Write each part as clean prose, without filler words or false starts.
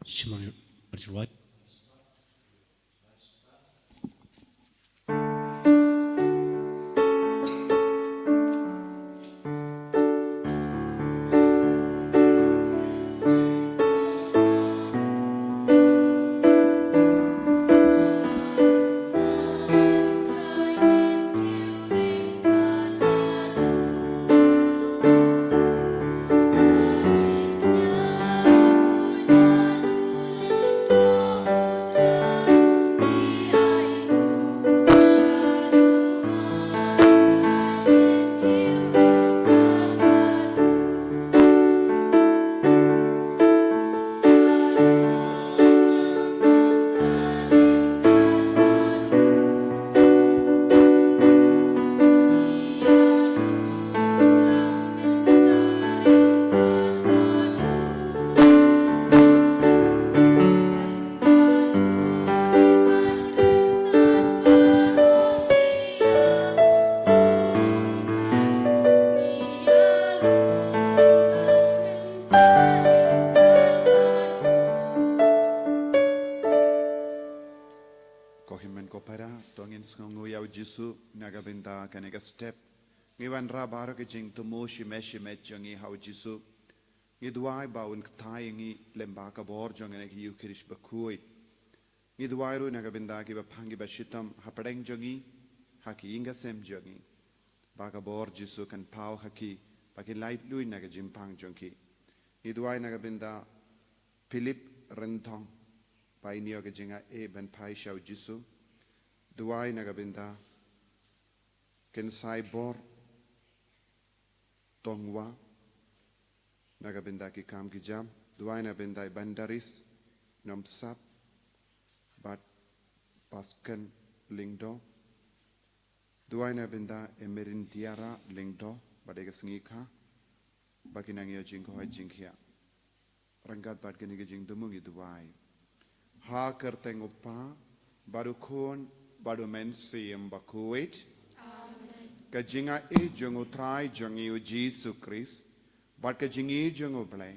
Shimon Richard White. Jisu nagabinda kanega step ngiwan rabaro ke jing to moshi meshi metjangi hau Jisu ngidwai baun ktai ngi lemba ka bor jangane ki yukirish bakui ngidwai ru nagabinda ki bapangi bashitam hapadeng jangi haki inga sem jangi baka bor Jisu kan pau haki baki light lui naga jimpang jangi ngidwai nagabinda Philip rentong pai niyo ke jinga e ben pai shau Jisu duai nagabinda ken sai bor tongwa nagabinda ki kam ki jam duai nagabinda bandaris nom sap bat pasken lingdo duai nagabinda emerin tiara lingdo badega sngika bakinangyo jingko jingkhia rangkat bat kenige jing dumungi duai ha kerteng upa baru khon baru mensiem bakuit kajinga e jungu trai jungi u Jesus Christ bat kajingi jungu blai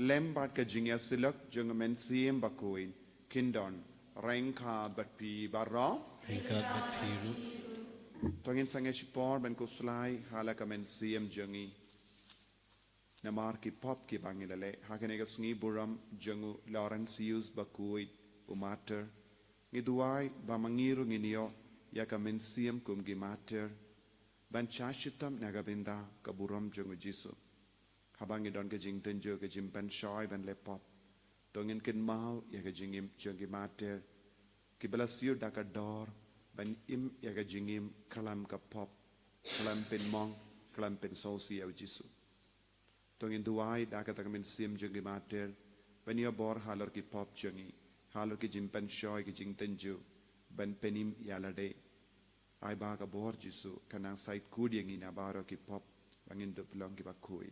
lem bat kajinga silak jungu mensiem bakuin kindon rengka bat pi barra Rengka bat piru. tongin sange sipor ben kuslai hala ka mensiem jungi namar ki pop ki bangilale hakene ka sungi buram jungu Laurentius bakuit umater ngiduai ba mangiru nginio ya ka mensiem kum gimater ban chashitam nagabinda kaburam jungu Jisu habangi don ke jing tenjo ke jimpan shoy ban lepop tongin kin mau ya ka jingim jungi mater ki balasyu dakador ban im ya ka jingim kalam ka pop kalam pin mong kalam pin sosi ya Jisu tongin duai dakata ka mensiem jungi mater ban ya bor halor ki pop jungi halor ki jimpan shoy ki jing tenjo ban penim yalade ai ba ka bor Jisu kanang sait kudi yang ina baro ki pop bangin do pelong ki bakui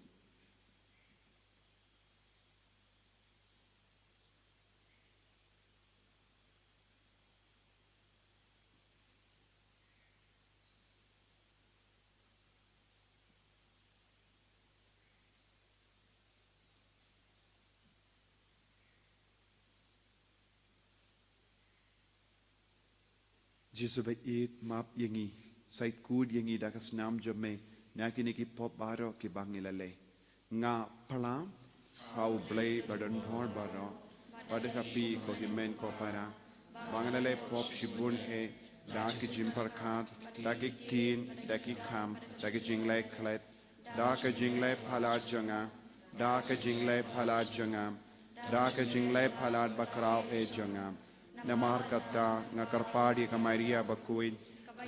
Jisu ba it map yangi sait kud yangi da kas nam jome na kini ki pop baro ki bangilale nga palam hau blay badan thor baro bade kapi ko himen ko para bangilale pop shibun he da ki jimpar khat da ki tin da ki kham da ki jinglai khlet da ka jinglai phala janga da ka jinglai phala janga da ka jinglai phala bakrao e janga namar kata ngakarpadi ka Maria bakuin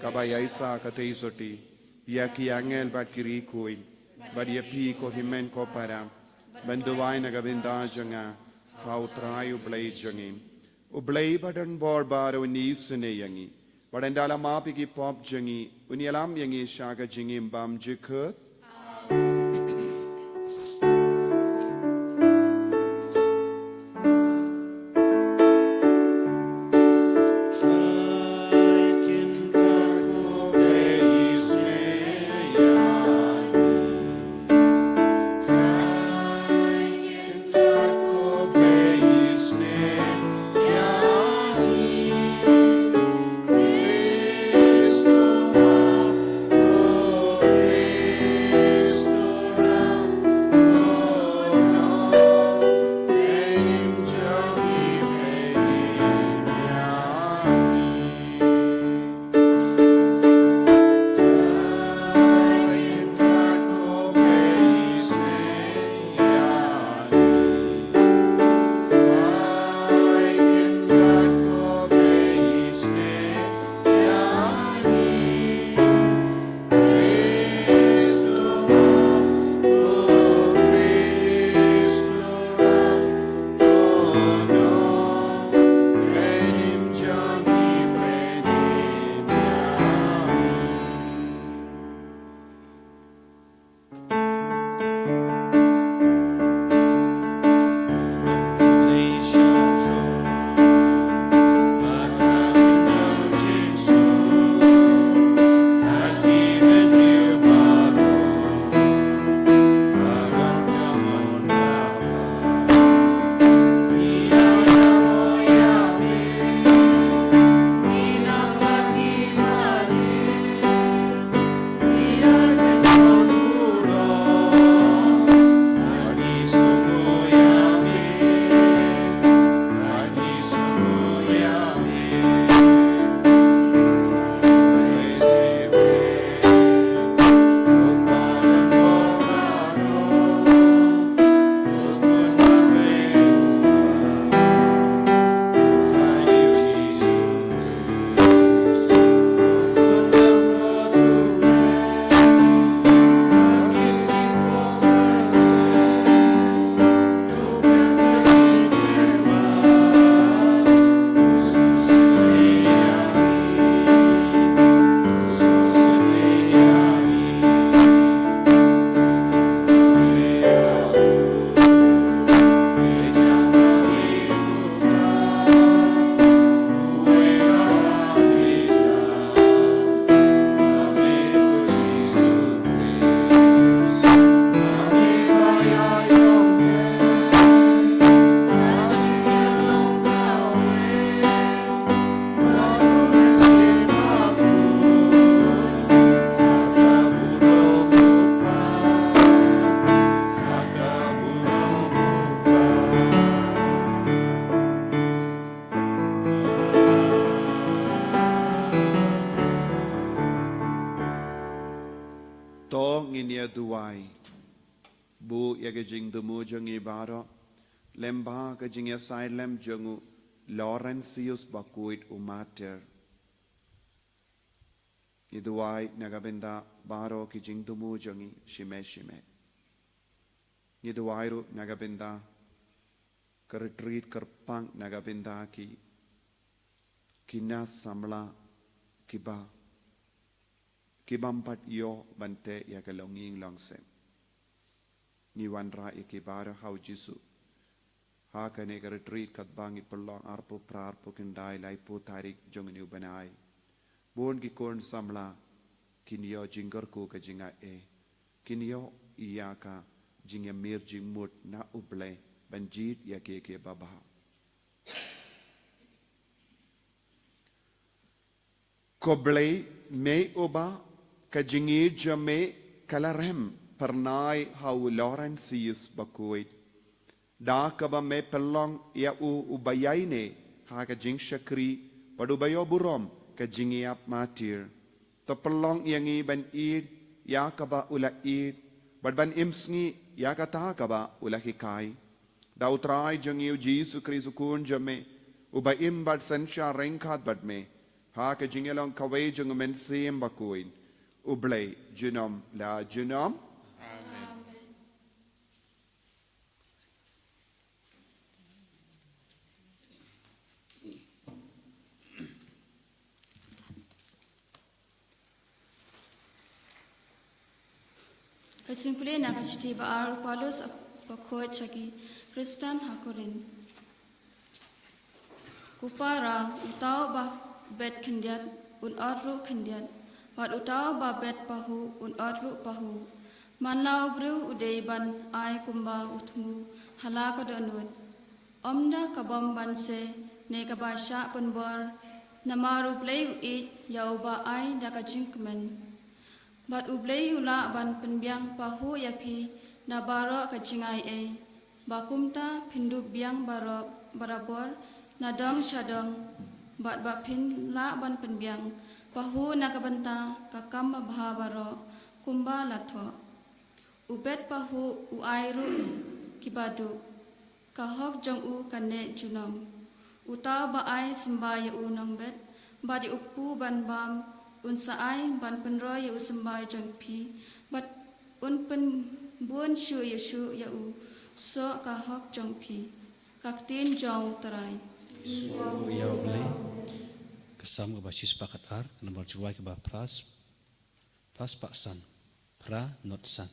kabayaisa ka teisoti ya ki angel bat kiri kuin badia pi ko himen ko para banduwai na gabinda janga hau trai ublai jangim ublai badan bor baro ni sune yangi badandala mapi ki pop jangi unialam yangi shaga jingim bam jikut Name. nginia duai bu ya ke jing dumu jangi baro lemba ke jing ya sai lem jangu Laurentius Bakuit umater Iduai nagabenda baro ki jing dumu jangi shime shime Iduai ru nagabenda ke retreat kerpang nagabenda ki kina samla kiba kibampat yo bante ya ke longing longsem ni wanra ikibara hau jisu ha kane ke retreat kat bangi perlong arpo prarpo kendai lai po tarik jong ni banai bon ki kon samla kinyo jinggar ko ke jinga kinyo iya ka jingya mir jingmut na uble banjit ya ke baba koblei me oba ka jingi jame kalarem pernai hau Laurentius Bakuit da kaba me pelong ya ubayaine ha ka jing shakri padubayo burom ka jingi ap matir to pelong yangi ban id ya kaba ula id ban imsngi ya kata kaba ula hikai da utrai jangi Jesu Kristu kun jame ubayim bad sensha rengkat bad me ha ka jingelong kawai jung men sim bakuin ublay junom la junom Kasimpule nakashti ba Paulus bakot chagi Kristen hakorin. Kupara utau ba bet kendiat un arru kendiat. Wat utau ba bet pahu un arru pahu. Manlau bru udei ban ai kumba utmu halaka donut. Omda kabam banse ne kabasha penbor namaru play it yau ba ai dakajinkmen. Bat ublei ula ban penbiang pahu yapi na baro kachingai bakumta pindu biang baro barabor na dong shadong bat bapin la ban penbiang pahu na kabanta kakam bha baro kumba latho ubet pahu uairu kibadu kahok jong u kane junom uta ba ai sembaya u nong bet badi upu ban bam un saai ban penroy ya usembay jang pi bat un pen buon shu ya u so kahok jang pi kaktin jauh terai So ya boleh kesam ke basis pakat ar nomor juai ke bah pras pak san pra not san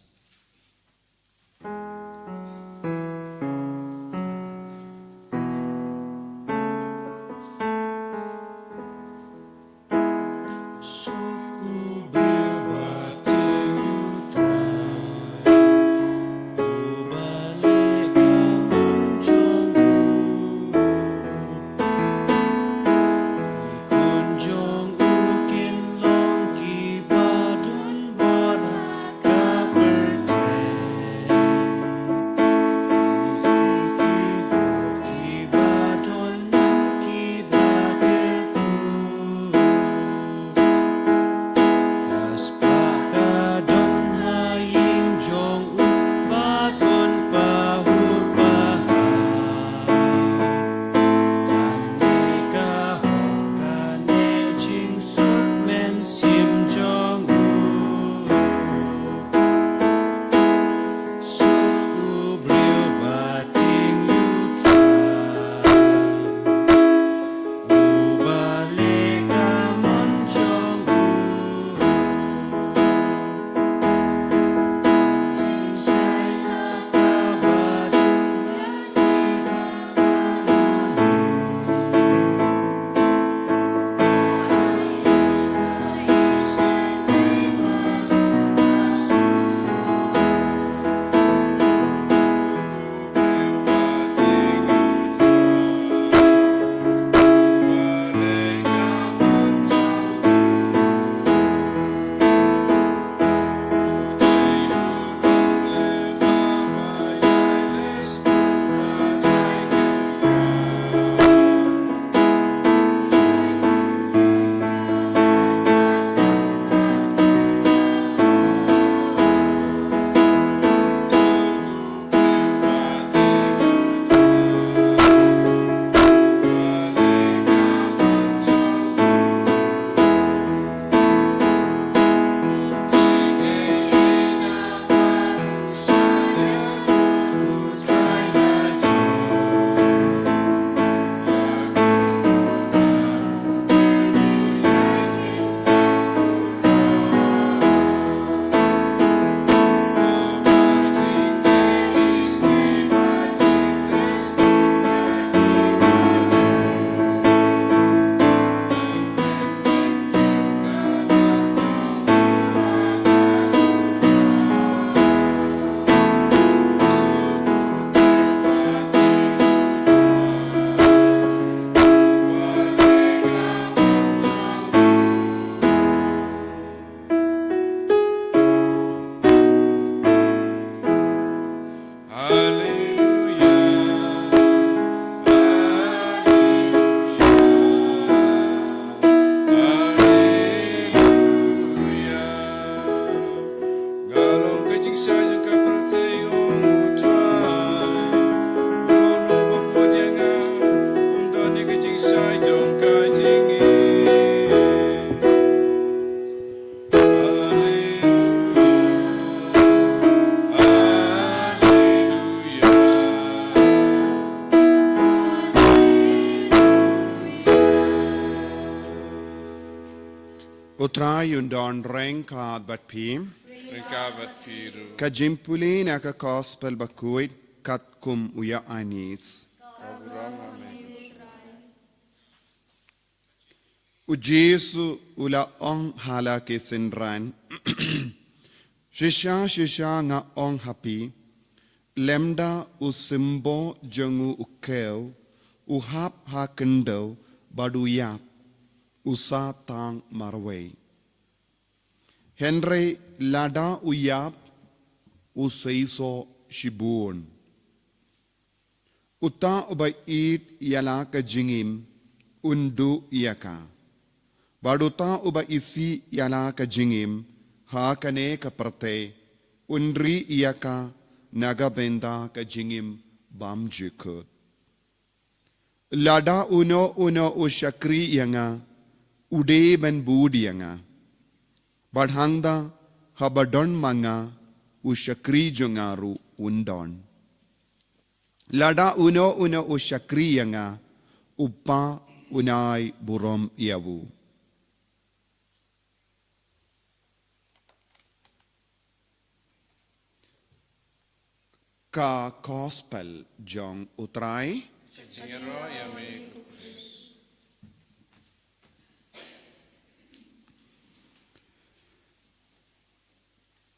Cover Utrai undon rengkad bat pim. Rengkabat piru. Kajimpuli naka gospel bakuit kat kum uya anis. Ujesu ula ong hala ke sindran. Shisha nga ong happy. Lemda usimbo jangu ukeu. Uhap ha kendo baduyap. Usa tang marway. Henry lada uyap usaiso shibun. Uta ubait yala ka jingim undu yaka. Baduta uba isi yala ka jingim ha kane ka prate unri yaka nagabenda ka jingim bamjikut. Lada uno ushakri yanga ude ben budi yanga. Badhangda habadon manga ushakri jongaru undon. Lada uno ushakri yanga upa unai burom yawu. Ka gospel jong utrai. Cingero yami.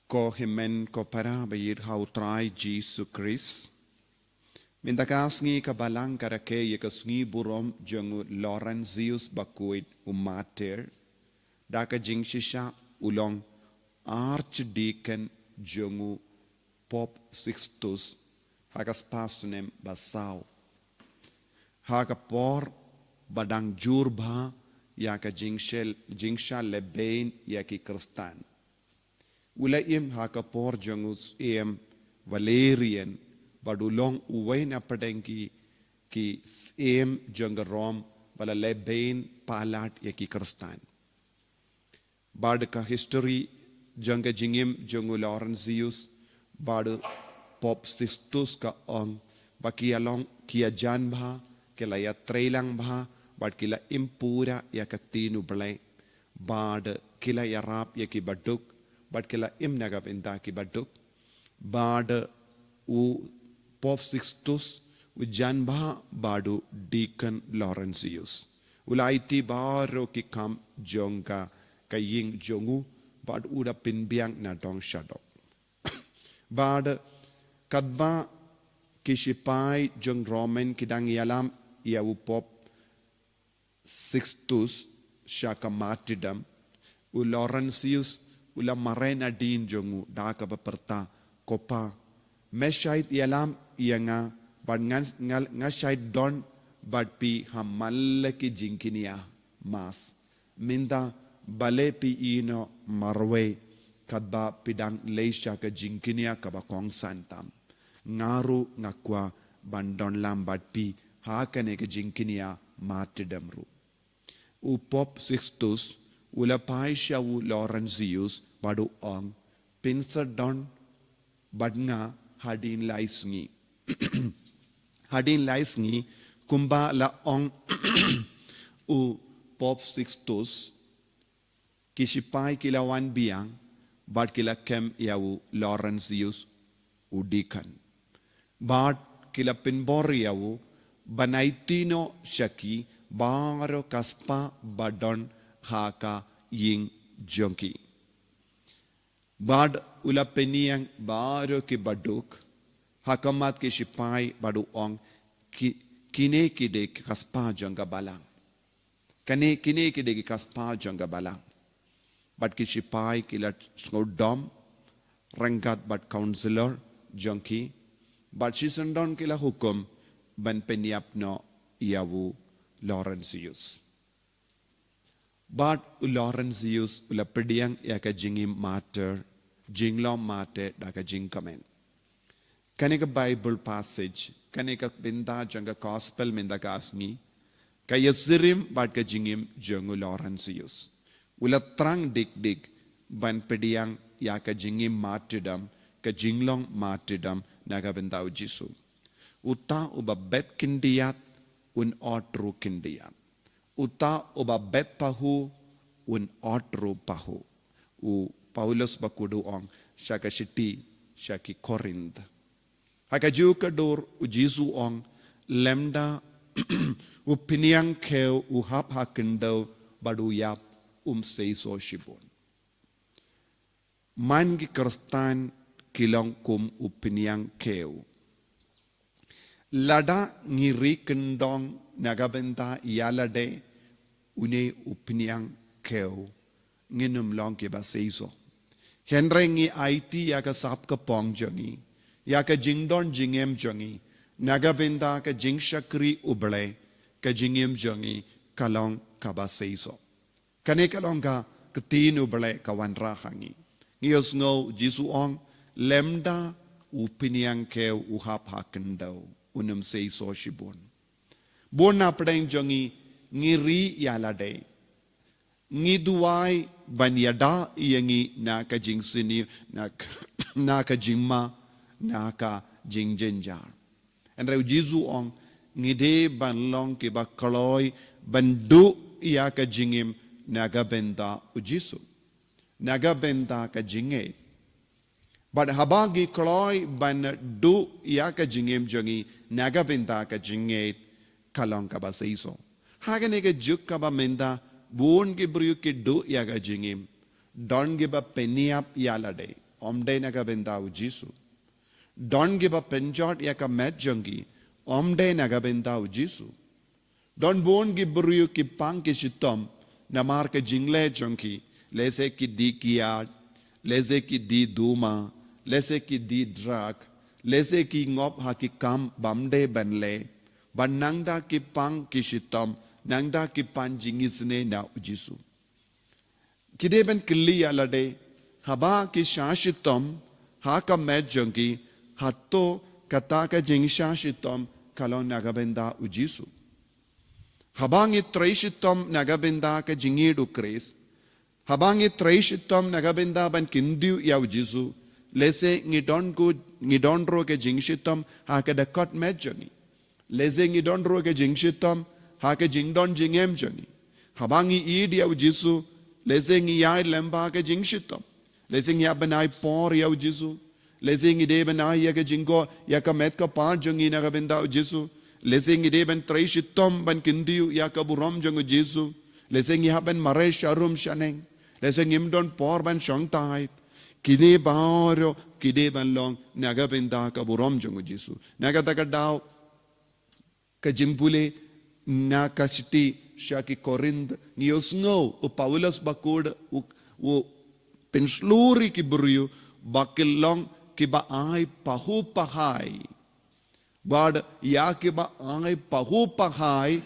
Ko himen ko para bayir hautrai Jesu Christ. Mintakas ngi kabalang karake yakas ngi burom jongu Laurentius bakuit umater. Daka jing shisha ulong Archdeacon jongu Pope Sixtus hagas pastonem basau. Haga por badang jurba yaka jingsha lebain yaki kristan. Ulaim haka por jangus Valerian badulong uway na padengki ki jangarom bala lebain palat yaki kristan. Bad ka history janga jingim jangu Laurentius badu Pope Sixtus ka ong bakialong kia jan bha kila ya trailang bha bad kila impura ya katinu blay bad kila ya rap ya ki baduk bad kila imnagab inda ki baduk bad u Pope Sixtus u jan bha badu Deacon Laurentius ulaiti baro ki kam jonga kaying jongu bad uda pinbiang na dong shadok bad kadba kishipai jong Roman kidang yalam iawu Pop Sixtus shaka martyrdom u Laurentius ula marena din jongu daka baperta kopa meshait yalam ianga bad ngashait don bad pi hamalle ki jinkinia mas minda bale pi ino marwe kadba pidang leisha ka jinkinia kabakong santam ngaru ngakwa bandon lambat pi hakane ka jinkinia martyrdom u Pop Sixtus ula paisha u Laurentius badu ong pinsa don badnga hadin laisngi hadin laisngi kumba la ong u Pop Sixtus kishipai kilawan biang bad kila kem yawu Laurentius u Deacon bad kila pinbor yawu banaitino shaki baro kaspa badon haka ying jonki bad ula peniyang baro ki baduk hakamat ki shipai badu ong kine kide ki kaspa jonga balang kine kide ki kaspa jonga balang bad ki shipai kila skodom rangat bad counselor jonki but sisundon kila hukum ban penyapno iawu Laurentius. But Laurentius ula pediang yaka jingim mater, jinglom mate daka jingkamen. Kanika Bible passage, kanika binda janga gospel minda kasni, kaya sirim bat ka jingim jangu Laurentius. Ula trang dik ban pediang yaka jingim matedam, ka jinglong matedam naga binda ujisu. Uta uba bet kindiat un otru kindiat. Uta uba bet pahu un otru pahu. U Paulus bakudu ong syaka shiti syaki Korinth. Haka juga dor u Jisu ong lemda u piniang keu u hap hakendau badu yap seiso shibon. Mangi Kristan kilong kum u piniang keu. Lada ngiri kendong nagabenta yalade une upiniang keu nginum long ke ba seiso. Henry ngi IT yaka sap ka pong jangi yaka jingdon jingem jangi nagabenta ka jingshakri uble ka jingem jangi kalong ka ba seiso. Kane kalong ka ketin uble kawanra hangi. Ngiyos ngo Jisu ong lemda upiniang keu uhap hakendau. Unum seiso shibon. Bon na pedang jangi ngiri yalade. Ngiduai banyada yangi na ka jingsini na ka jingma na ka jingjenjar. And reu Jisu ong ngide banlong ki ba kaloy bandu ya ka jingim naga benda ujisu. Naga benda ka jingay. But habagi kloy ban du ya ka jingem jangi naga benda ka jingay kalong ka ba seiso. Hagane ka juk ka ba menda buon ki brio ki du ya ka jingem don gi ba peniap yalade omde naga benda ujisu. Don gi ba penjot ya ka met jangi omde naga benda ujisu. Don buon gi brio ki pang ki shitom namar ka jingle jangi lese ki di kiad lese ki di duma lese ki di drag, lese ki ngop ha ki kam bamde banle, ban nangda ki pang ki shitom, nangda ki pan jingisne na ujisu. Kide ben kili alade, haba ki shashitom, ha ka med jangi, hatto kata ka jing shashitom, kalon nagabenda ujisu. Habangi traishitom nagabenda ka jingidu kres, habangi traishitom nagabenda ban kindiu ya ujisu, lese ngidon ro ke jingshitom ha ke dakot med jangi. Lese ngidon ro ke jingshitom ha ke jingdon jingem jangi. Habangi id ya ujisu, lese ngiyai lemba ke jingshitom. Lese ngiya benai por ya ujisu. Lese ngide benai ya ke jingo ya ka met ka pa jangi na ka benda ujisu. Lese ngide ben traishitom ban kindiu ya ka burom jangu ujisu. Lese ngiya ben mare sharum shaneng. Lese ngimdon por ban shangtai. Kide baro, kide ban long, naga benda ka burom jangu Jisu. Naga taka daw, ka jimpule, na ka shiti, shaki Korinth, ngiyos ngo, u Paulus bakod, u pensluri ki buriyo, bakil long, ki ba ay pahu pahay. Bad, ya ki ba ay pahu pahay,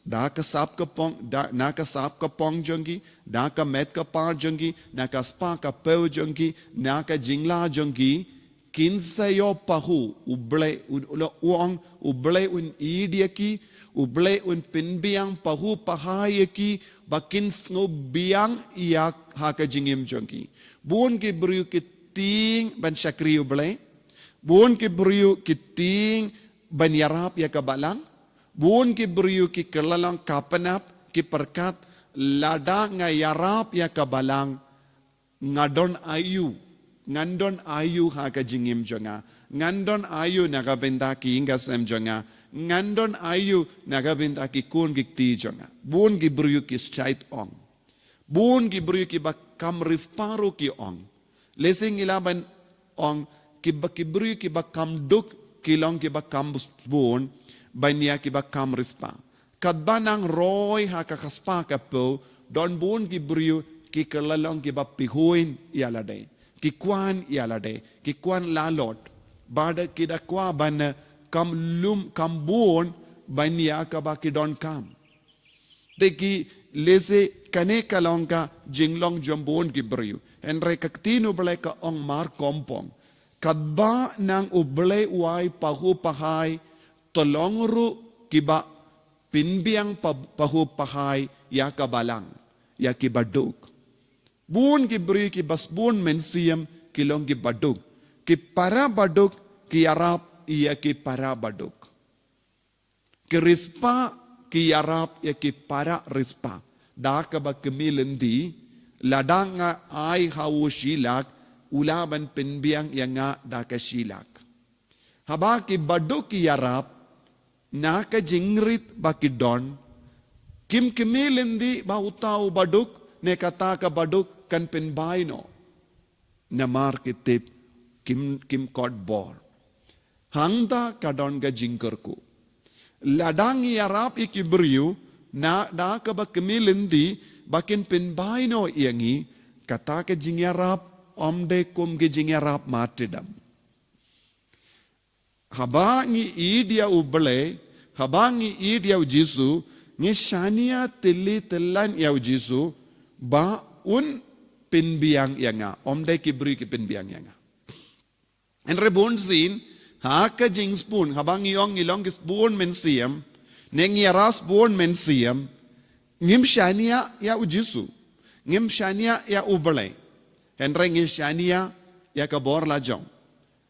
Daka sap ka pong, naka sap ka pong jangi, naka met ka pa jangi, naka spa ka peu jangi, naka jingla jangi, kinsayo pahu, uble un idiaki, uble un pinbiang pahu pahayaki, bakin sngo biang iyak haka jingim jangi. Buon ki beriu kiting ban syakri uble, buon ki beriu kiting ban yarap ya kabalang, buon ki beriu ki kelalang kapenap ki perkat lada ngayarap ya kabalang ngandon ayu ha ka jingim jonga ngandon ayu nagabenda ki ingasem jonga ngandon ayu nagabenda ki kun gikti jonga buon ki beriu ki straight on buon ki beriu ki bakam risparu ki on lesing ilaban on ki beriu ki bakam duk kilong ki bakam buon banya ki bakam rispa kadbanang roy ha kakaspa ka po don bun ki beriu ki kelalong ki bapihuin yalade ki kwan lalot bada kita kwa ban kam lum kam bon ban ya ka ba ki don kam teki lese kane kalongka jinglong jombon ki briu enre kaktinu ble ka ong mar kompong kadba nang uble wai pahu pahai tolongru kiba pinbiang pahu pahai ya kabalang ya ki baduk bun ki briu ki basbun mensiam kilong ki baduk ki para baduk ki arab ya ki para baduk ki rispa ki yarap ya ki para rispa daka ba kemilendi ladanga ai hawu shilak ulaban penbiang yanga daka shilak haba ki baduk ki yarap naka jingrit ba ki don kim kemilendi ba utau baduk ne kata ka baduk kan penbaino namar ki tip kim kod bor hangda kadon ga jingkerku ladangi yarap ikibriu na da ka ba kemilendi bakin penbaino yangi kata ka jingyarap omde kum ge jingyarap matidam habangi idia uble habangi idia ujisu ngi shania tili telan ya ujisu ba un penbiang yanga omde kibri ki penbiang yanga enre bonsin haka jing spoon habang yong ilong spoon mensiam neng yaras spoon mensiam ngim shania ya ujisu ngim shania ya ubale henre ngi shania ya ka bor la jong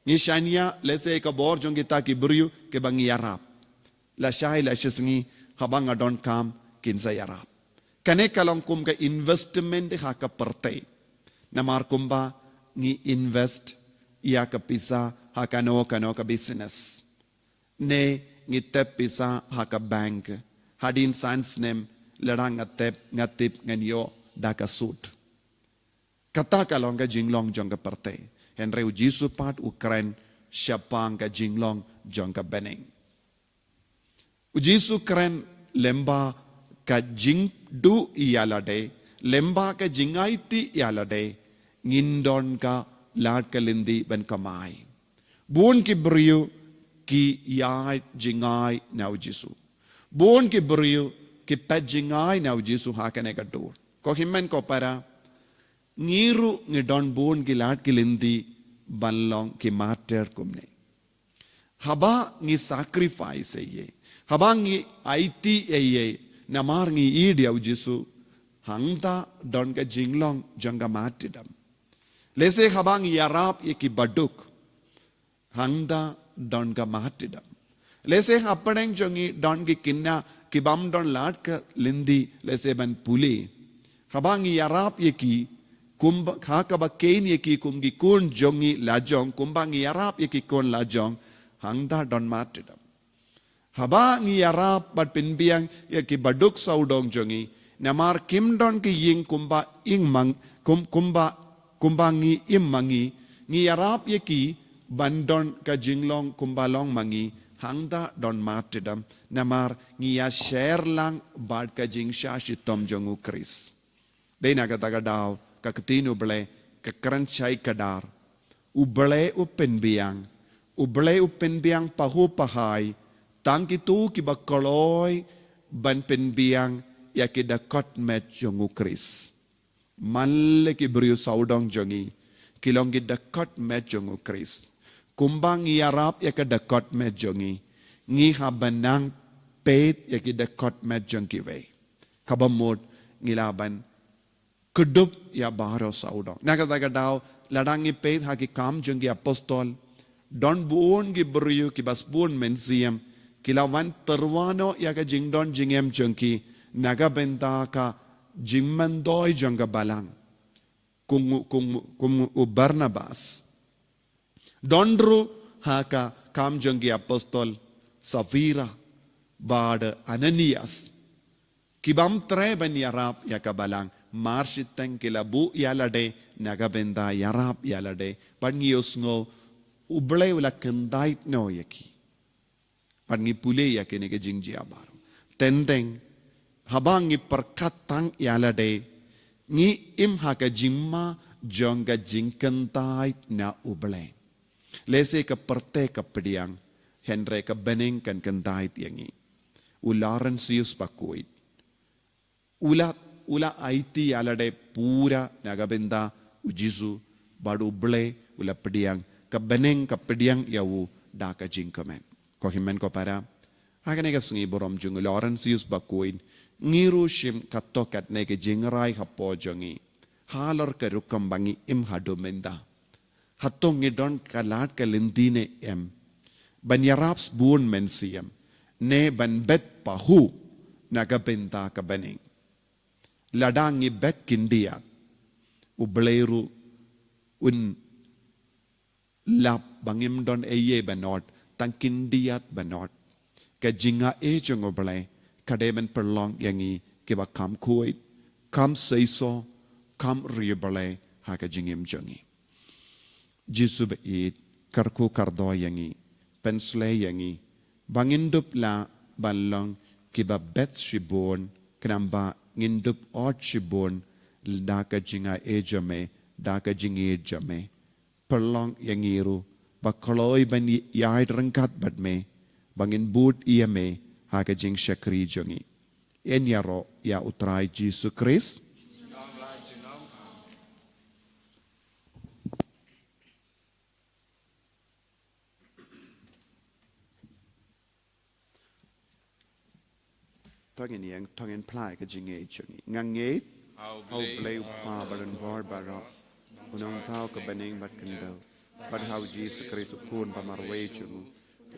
ngi shania lese ka bor jong kita ki briu ke bang yarap la shai la shisngi habang adon kam kinsa yarap kane kalong kum ka investment haka perte namar kumba ngi invest ya ka pisa hakano ka business ne ngitep pisa haka bank hadin sans nem ladang ngatip nganyo daka sud kata kalong ka jinglong jong ka parte henre ujisu pat Ukraine syapang ka jinglong jong ka beneng ujisu kren lemba ka jingdu iyalade lemba ka jingaiti iyalade ngindon ka lad kalindi ben kamai Bon ki briu ki yai jingai na ujisu. Bon ki briu ki pet jingai na ujisu hakane ka dur. Ko himmen ko para ngiru ngidon bon ki lad kilindi banlong ki mater kumne. Haba ngi sacrifice ye. Haba ngi aiti ye namar ngi idia ujisu hangda don ka jinglong janga matidam. Lese haba ngi yarap ye ki baduk. Hangda don ka mahatidam. Lese hapadeng jongi don ki kinna ki bam don lad ka lindi lese ban puli. Habangi yarap ye ki kumba haka ba kain ye ki kumgi kun jongi lajong kumbangi yarap ye ki kun lajong hangda don mahatidam. Habangi yarap bat pinbiang ye ki baduk saudong jongi namar kim don ki ying kumba ing mang kumbangi im mangi ngi yarap ye ki bandon ka jinglong kumbalong mangi hangda don matidam namar ngiya share lang bad ka jingsha shitom jongu kris dei naga taga daw ka ketinu ble ka kranchai kadar uble upenbiang pahu pahai tang kitu ki bakoloy ban penbiang ya ki dakot met jongu kris malle ki briu saudong jongi kilong ki dakot met jongu kris kumbang yarap ya ka dakot met jongi ngi habanang pet ya ki dakot met jongi we kabamod ngilaban kudup ya baro saudong nagadaga daw ladangi pet ha ki kam jongi apostol don buon gi briu ki bas buon mensiam kilawan terwano ya ka jingdon jingem jongi naga benta ka jingmandoy jonga balang kung Barnabas Dondru haka kam jongi apostol Safira bad Ananias kibam tre ben yarap yakabalang marshiteng kilabu yalade nagabenda yarap yalade pangios ngo uble ula kendait no yaki pangi pule yakene ke jingji abaro tendeng habangi perkatang yalade ngi im haka jingma jonga jingkentait na uble Lese ka perte ka pediang, Henry ka beneng kan kandait yangi. Ularan sius bakuit. Ula aiti alade pura nagabenda ujizu badu ble ula pediang ka beneng ka pediang yawu da ka jingkamen. Ko himen ko para. Hakane ka sungi borom jung ularan sius bakuit. Ngiru shim katokat nege jingrai hapo jangi. Halar ka rukam bangi im hadumenda. Hatong ngidon kalat ka lindine em. Banyaraps buon mensiem. Ne ban bet pahu nagabenta ka bening. Ladangi bet kindia. Ubleru un lap bangim don eye banot. Tang kindiat banot. Ka jinga e jung uble. Kademen perlong yangi kiba kam kuit. Kam seiso. Kam riyubale haka jingim jangi. Jisu beid karku kardo yangi. Pensle yangi. Bangindup la balong kiba bet shibon. Kenamba ngindup ot shibon. Daka jinga ejame. Daka jingi ejame. Perlong yangiru. Bakaloi ban yaid rengkat badme. Bangin bud iyame. Haka jing syakri jangi. Enyaro ya utrai Jisu Kris. Tangin yang tangin plai ka jinge chungi ngange au play pa baran bor baro unang tao ka baning bat kendo bat how Jesus Christ kun pa marwe chungu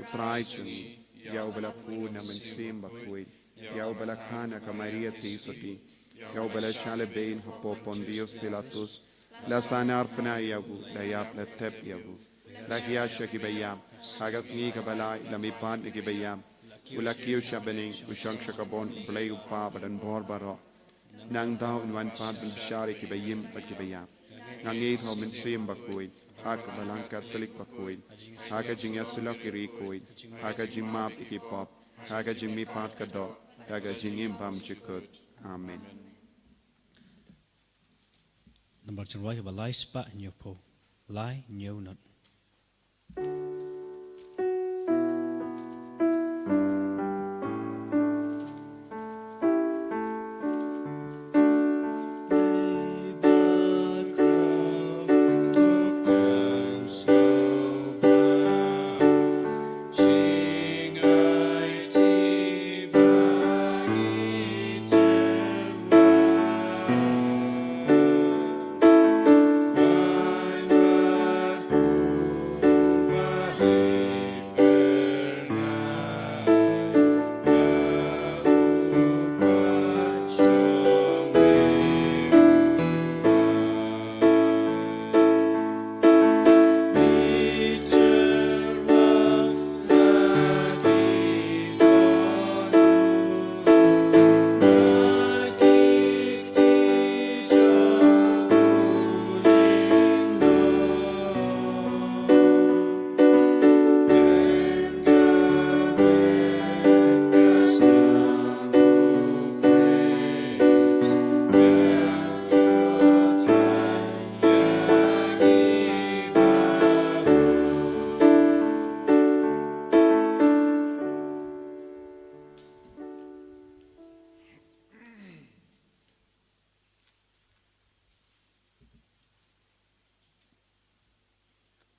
utrai chungi yau bala pu na mensim bakui yau bala khana ka Maria tisoti yau bala shale bein hapo Pontius Pilatus la sanar pna yagu la yap la tep yagu la kiyasha ki bayam hagas ngi ka bala la mi pan ki bayam Ulakiyo siya bening usang siya kabon blay upa badan bor baro nang daw inwan pa bilbishari kibayim at kibayam ngangit ho minsim bakuid haka balang katolik bakuid haka jing yasulok irikuid haka jing map ikipop haka jing mipat kado haka jing imbam chikut amen. Number 2 ba lai spa nyo po. Lai nyo not.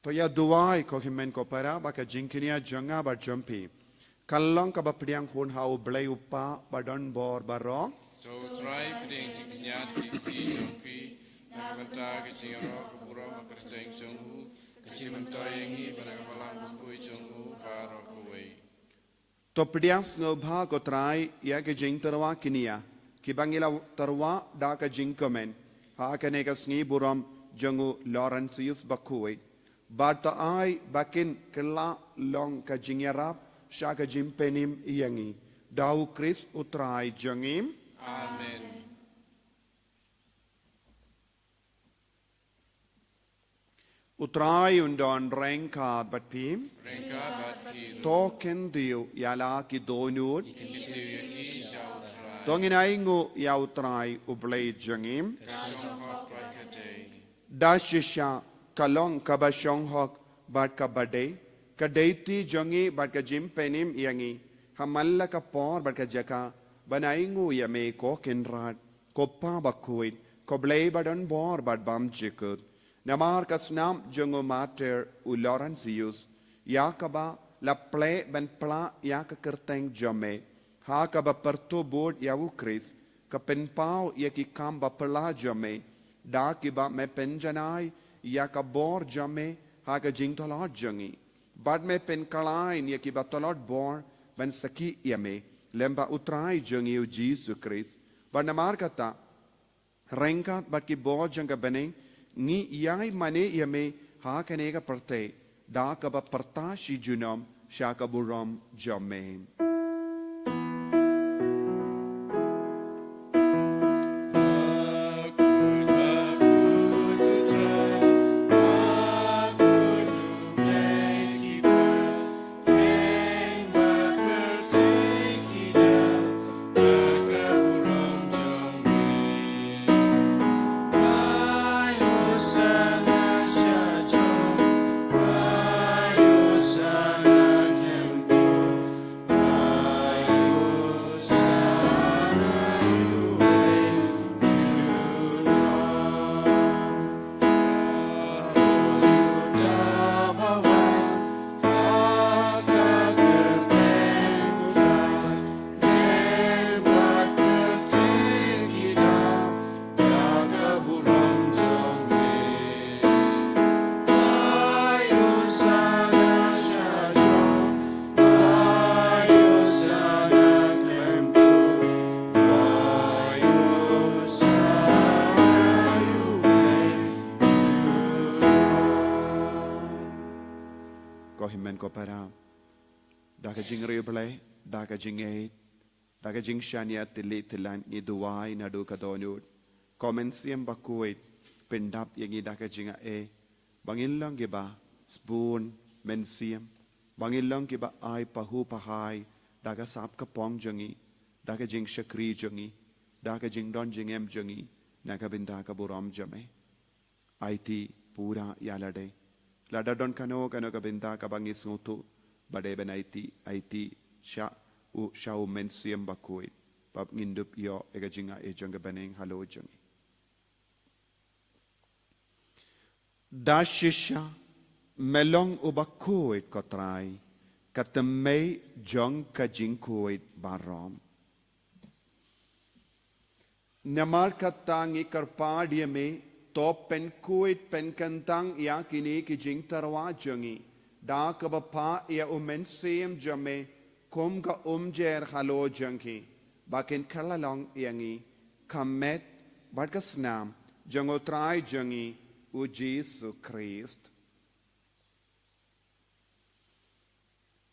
To ya duai ko himen ko para baka jingkinia janga ba jumpi. Kalong ka ba priang hun hau blay upa badon bor baro. So try piding jingnyat ki jongpi nakanta ki jingro kupuro makarjang jonghu kachimantayingi panagapalang kupui jonghu baro kuwei. To priang snobha ko try ya ke jing terwa kinia. Ki bangila terwa da ka jingkomen. Ha kane ka sngi buram jangu Laurentius bakuwei. Bata ai bakin kela long ka jingyarap sya ka jimpenim iyangi. Dau Kris utrai jangim. Amen. Utrai undon rengka bat pim. Rengka bat piru. Token diu yala ki donut. Kitu yaki shall try. Tongin aingu ya utrai ublay jangim. Kasong hot prakate. Dashisha kalong kabasyong hok bat ka bade ka deiti jongi bat ka jim penim yangi hamalla ka por bat ka jaka banaingu yame ko kenrat koppa bakuit ko blei badan bor bat bam jikut namar kasnam jongo mater u Laurentius yakaba la ple ben pla yak kerteng jame ha ka ba perto bod yawu Chris ka pen pau yaki kam ba pla jame da ki ba me penjanai yak bor jame ha ka jing tolot jangi bad me pen kalain yaki ba tolot bor ben saki yame lemba utrai jangi u Jesus Christ ba namar kata rengkat bat ki bor janga bene ni yai mane yame ha kanega perte da ka ba parta shi junam shaka buram jame ko para daga jing reble daga jing e daga jing shania tili tilan ni duwai na do kadonut comensiam bakuit pendap yangi daga jinga e bangin lang giba spoon mensiam bangin lang giba ai pahu pahai daga sap ka pong jangi daga jing shakri jangi daga jing don jing em jangi naga binda ka buram jame IT pura yalade lada don kano ka binta ka bangis ngutu bade ben IT sha u shau mensiam bakuit pap ngindup yo ega jinga e janga beneng halo jangi dashisha melong u bakuit kotrai katemei jong ka jingkuit barom namar katangi karpadie me to pen kuit pen kantang ya kini ki jing tarwa jangi da ka pa ya umensiam jame kom ka umjer halo jangi bakin kalalong yangi kamet barkasnam jango trai jangi u Jesus Christ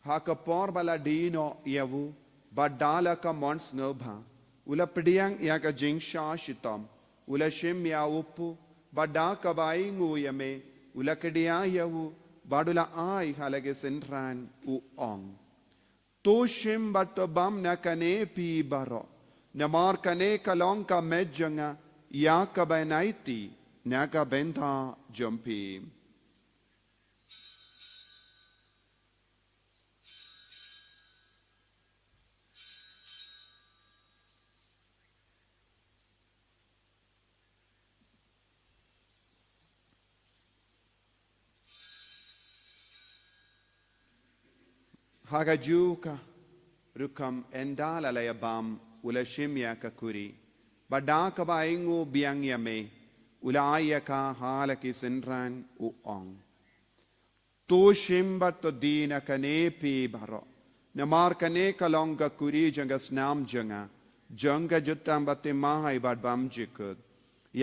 hakapor bala dino yavu badala ka mons nobha ula pediang ya ka jing sha shitam ula shim ya upu bada kabai nguyame ula kedia yavu badula ai halage sentran u ong to shim but bam na kane pi baro namar kane kalong ka medjanga ya ka benaiti na ka benta jumpi hagajuka rukam endala layabam ula shimya ka kuri badaka ba ingu biang yame ula ayaka halaki senran u ong to shimba to dina kane pi baro namar kane kalonga kuri janga snam janga janga jutam bate mahai bad bam jikud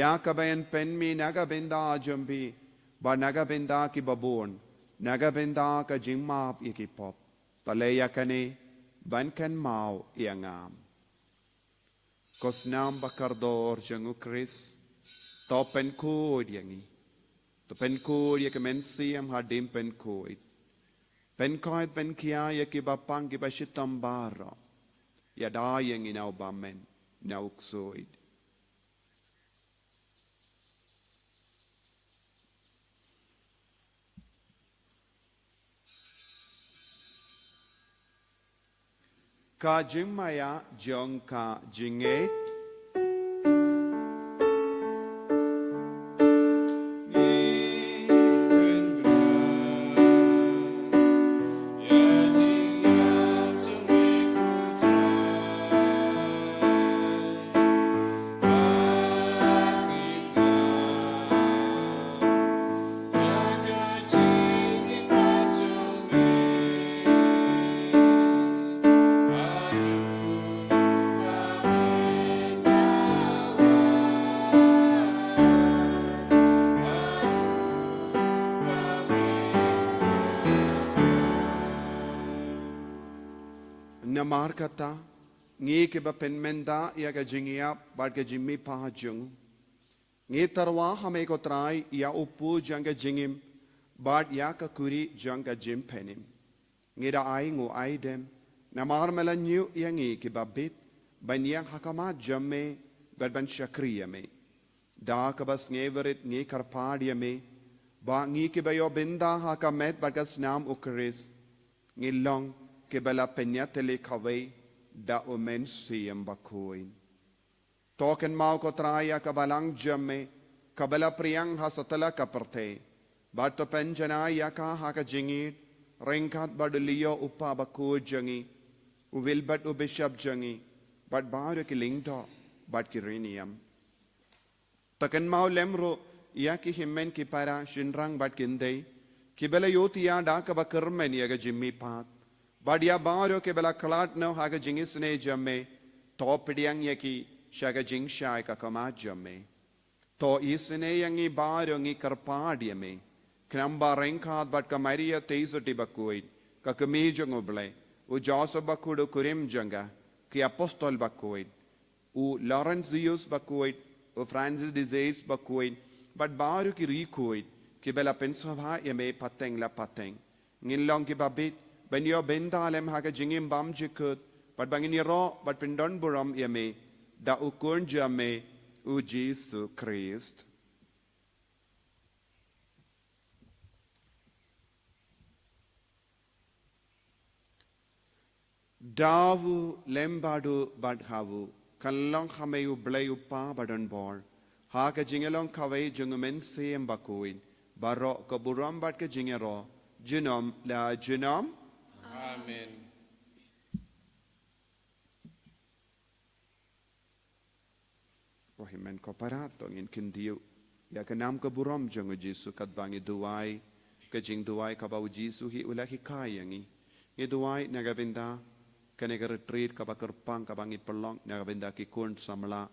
ya kabayan penmi naga benda jambi ba naga benda ki babon naga benda ka jingmap iki pop Talaya kani bankan mau iangam. Kosnam bakardor jangu Chris. Topen koid yangi. Topen koid yakamensiam hadim pen koid. Pen koid pen kia yakibapang kibashitam bara. Yadayang inaw bamen. Nauksoid. ka jing maya jong ka jinge namar kata ngi ke ba penmenda ya ga jingia bad ga jimmi pa jung ngi tarwa hame ko trai ya upu janga jingim bad ya ka kuri janga jim penim ngi da ai ngo ai dem namar melanyu ya ngi ke ba bit ban yang hakama jamme bad ban shakriya me da ka bas ngeverit ngi karpadia me ba ngi ke ba yo binda hakamet bad ga snam ukris ngi long ke bala penya tele kawai da omen siyam bakuin token mau ko traya ka balang jamme ka bala priyang hasatala ka perte bato penjana ya ka ha ka jingit ringkat badliyo upa baku jangi uvilbat ubishab jangi bad baru ki lingdo bad ki riniam token mau lemro ya ki himmen ki para shinrang bad kindei ki bala yotiya da ka bakarmen ya ga jimmi pat Badia baro ke bela kalat no haga jingis ne jamme to pidiang yaki shaga jing shai ka kama jamme to isne yangi baro ngi karpadia me knamba renkhat bat kamaria teisoti bakuit ka kami jong oble u joso bakudo kurim janga ki apostol bakuit u Laurentius bakuit u Francis de Sales bakuit bat baro ki rikuit ki bela pensava yame pateng la pateng ngilong ki babit Ben yo bendalem haga jingim bam jikut, but bangin ro, but pindon buram yame, da ukun jame, u Jesu Christ. Davu lembadu badhavu, kalong hameyu bleyu pa badan bor, haga jingelong kawai jungumen seyem bakuin, baro kaburam bad ka jingero, junom la junom, Amen. Wahimen ko parato ngin kindiu ya kanam ka buram jangu Jesu kat bangi duai ka jing duai ka bau Jesu hi ulahi kayangi ngi duai nagabinda kanega retreat ka bakarpang ka bangi pelong nagabinda ki kun samla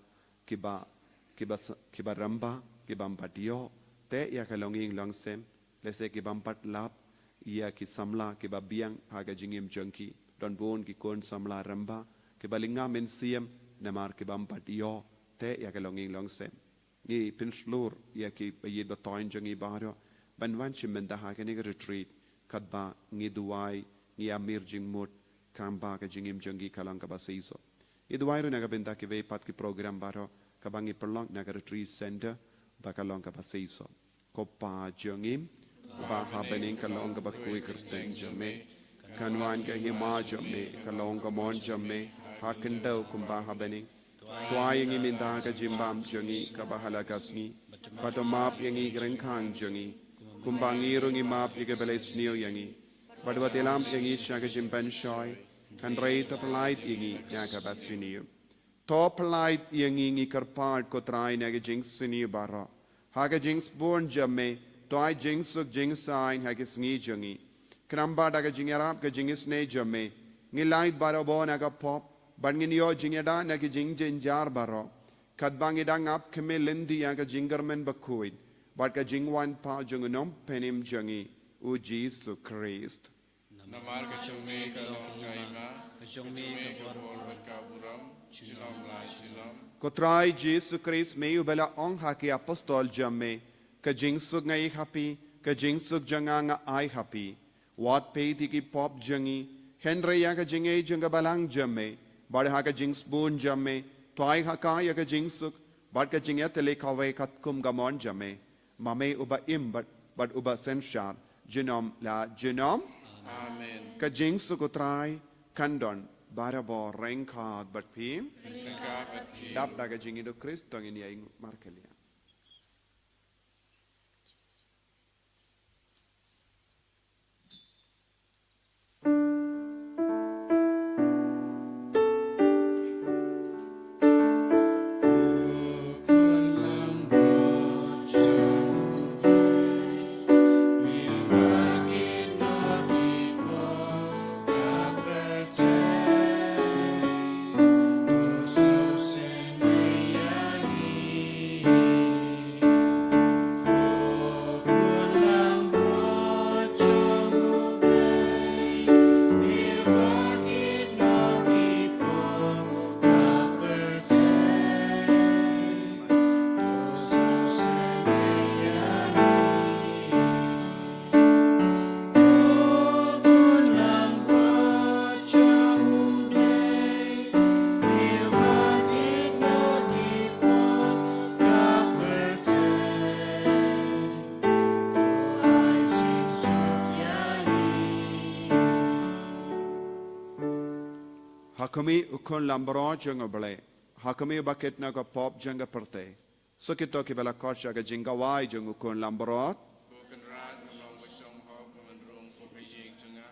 ki ba ramba ki bampadio te ya kalonging langsem lese ki bampat lap ia ki samla ki babiang haga jingim jangki don bon ki kon samla ramba ki balinga men siem namar ki bampat yo te ya ka longing longsem ni pinslur ya ki bayid ba toin jangi baro banwan chimenda haga ni retreat kadba ngi duai ngi amir jingmut kamba ka jingim jangi kalang ka basiso i duai ro naga benda ki ve pat ki program baro ka bangi perlong naga retreat center ba kalong ka basiso ko pa jangim ba habening kalong ka bakui kerteng jamme kanwan ka hima jamme kalong ka mon jamme hakendau kumba habening tuayang iminda ka jimbam jangi ka bahala kasni patomap yangi grengkang jangi kumbangi rungi map ike beles niu yangi badwatilam yangi shaga jimpan shoy kan rei to light yangi nyaga basiniu top light yangi ngi karpart ko trai naga jing siniu bara haga jings born jamme toy jing suk jing sign hagis ngi jangi kramba daga jingarap ka jingis ne jamme ngi light baro bo naga pop bangin yo jingeda naga jing jinjar baro kadbangi dang up keme lendi yaga jingermen bakuid but ka jingwan pa jungunom penim jangi u Jesu Christ Namar ka chungme ka long kaima, chungme ka bol ka buram, chinom la chinom. Kotrai Jesu Christ meyu bela ong haki apostol jamme ka jingsug ngai happy ka jingsug janganga ai happy wat peiti ki pop jangi henry ya ka jinge janga balang jamme bad ha ka jings bun jamme toy ha ka ya ka jingsug bad ka jinge tele kawe kat kum gamon jamme mame uba im but uba senshar jinom la jinom Amen. ka jingsug utrai kandon bara bo rengkat bat pim Ringka Batpi, dap daga jingi do Christ tongin yang markelia. Hakami ukon lambro janga bale. Hakami baket naga pop janga perte. So kito ki bala kocha ga jinga wai jang ukon lambro. Bukan Rad, Menong Besong Hok, Menrung, Pupijing Tengah,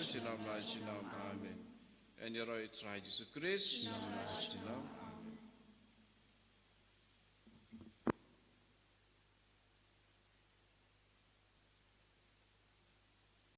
Chilam La Chilam Amen. En Yero Itrai Jesus Christ. Chilam